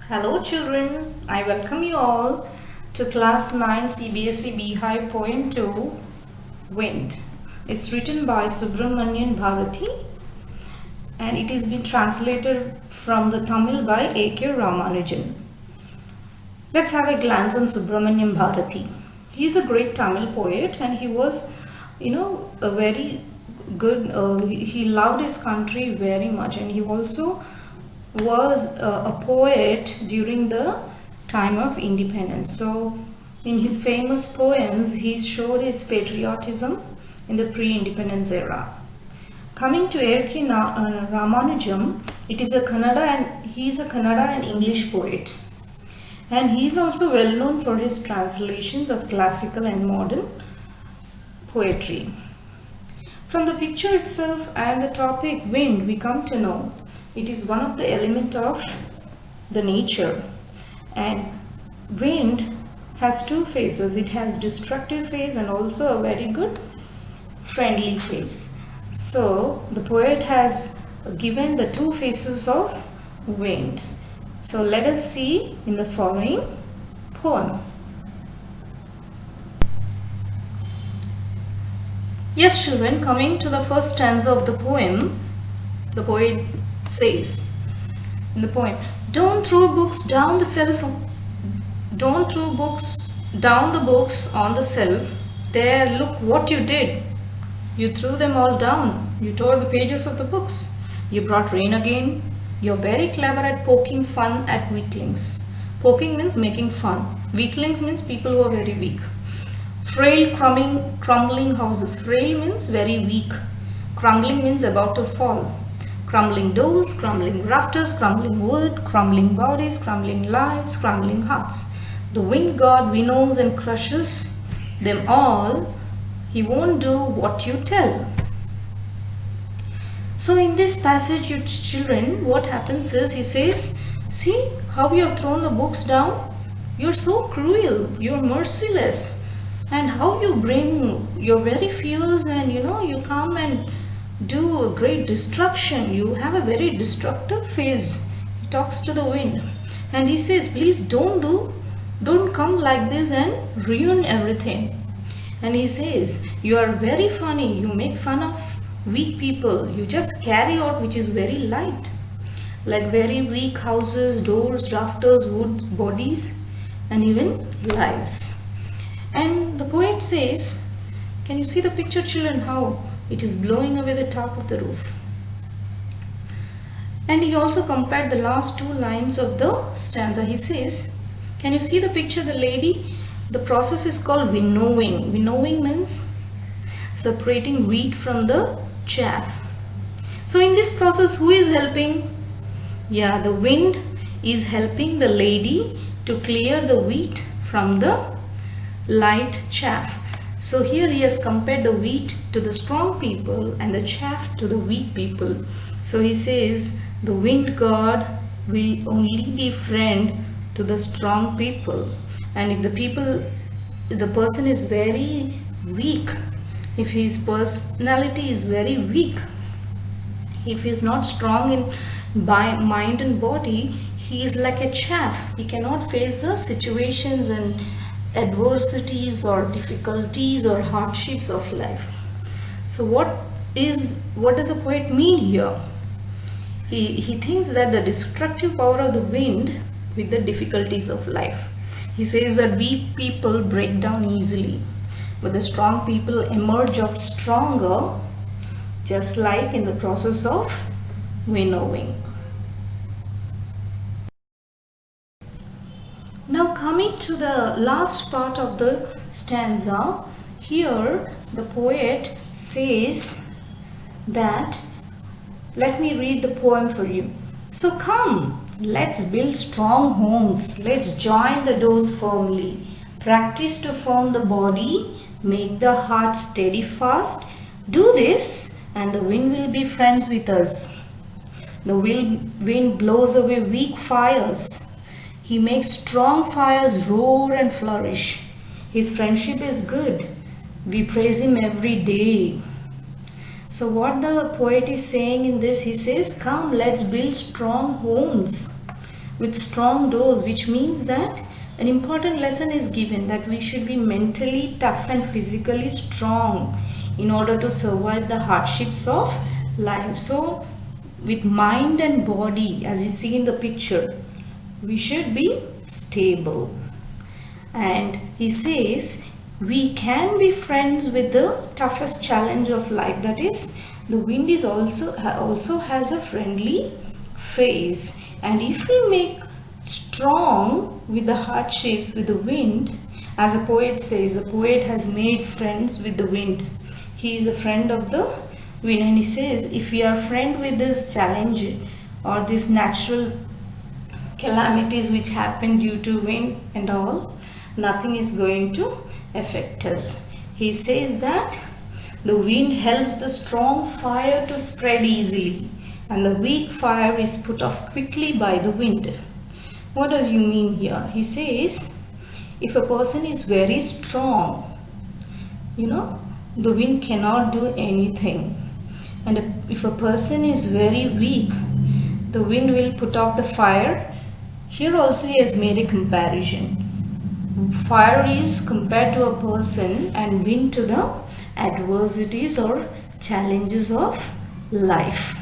Hello children, I welcome you all to class 9 CBSE Bihar poem 2 Wind. It's written by Subramanian Bharati and it has been translated from the Tamil by A.K. Ramanujan. Let's have a glance on Subramanian Bharati. He is a great Tamil poet and he was, a very good, he loved his country very much, and he also was a poet during the time of independence. So in his famous poems he showed his patriotism in the pre-independence era. Coming to A.K. Ramanujam, he is a Kannada and English poet, and he is also well known for his translations of classical and modern poetry. From the picture itself and the topic wind, we come to know it is one of the elements of the nature, and wind has two phases. It has destructive phase and also a very good friendly phase. So the poet has given the two phases of wind. So let us see in the following poem. Yes children, coming to the first stanza of the poem, the poet says in the poem, don't throw books down the books on the shelf. There, look what you did. You threw them all down. You tore the pages of the books. You brought rain again. You're very clever at poking fun at weaklings. Poking means making fun. Weaklings means people who are very weak. Frail crumbling houses. Frail means very weak. Crumbling means about to fall. Crumbling doors, crumbling rafters, crumbling wood, crumbling bodies, crumbling lives, crumbling hearts. The wind god winnows and crushes them all. He won't do what you tell. So in this passage, you children, what happens is he says, see how you have thrown the books down? You're so cruel, you're merciless. And how you bring, you're very fierce, and you come and do a great destruction. You have a very destructive phase. He talks to the wind and he says, please don't come like this and ruin everything. And he says, you are very funny. You make fun of weak people. You just carry out which is very light, like very weak houses, doors, rafters, wood, bodies, and even lives. And the poet says, can you see the picture children, how it is blowing away the top of the roof? And he also compared the last two lines of the stanza. He says, can you see the picture, the lady? The process is called winnowing. Winnowing means separating wheat from the chaff. So in this process, who is helping? Yeah, the wind is helping the lady to clear the wheat from the light chaff. So here he has compared the wheat to the strong people and the chaff to the weak people. So he says the wind god will only be friend to the strong people, and if the person is very weak, if his personality is very weak, if he is not strong in mind and body, he is like a chaff. He cannot face the situations and adversities or difficulties or hardships of life. So what does the poet mean here? He thinks that the destructive power of the wind with the difficulties of life. He says that weak people break down easily, but the strong people emerge out stronger, just like in the process of winnowing. Now coming to the last part of the stanza, here the poet says that, let me read the poem for you. So come, let's build strong homes, let's join the doors firmly, practice to form the body, make the heart steady fast. Do this and the wind will be friends with us. The wind blows away weak fires. He makes strong fires roar and flourish. His friendship is good. We praise him every day. So what the poet is saying in this, he says, come, let's build strong homes. with strong dose, which means that an important lesson is given that we should be mentally tough and physically strong in order to survive the hardships of life. So with mind and body, as you see in the picture, we should be stable. And he says we can be friends with the toughest challenge of life, that is the wind is also has a friendly face. And if we make strong with the hardships with the wind, as a poet says, the poet has made friends with the wind. He is a friend of the wind, and he says if we are friend with this challenge or these natural calamities which happen due to wind and all, nothing is going to affect us. He says that the wind helps the strong fire to spread easily, and the weak fire is put off quickly by the wind. What does you mean here? He says if a person is very strong, the wind cannot do anything. And if a person is very weak, the wind will put off the fire. Here also he has made a comparison. Fire is compared to a person and wind to the adversities or challenges of life.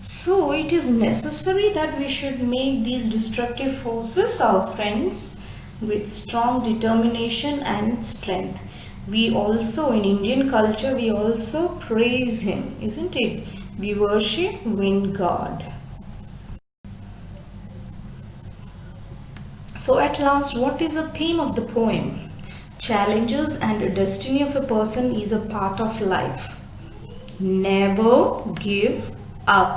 So it is necessary that we should make these destructive forces our friends with strong determination and strength. We also, in Indian culture, we also praise him, isn't it? We worship wind god. So at last, what is the theme of the poem? Challenges and the destiny of a person is a part of life. Never give up.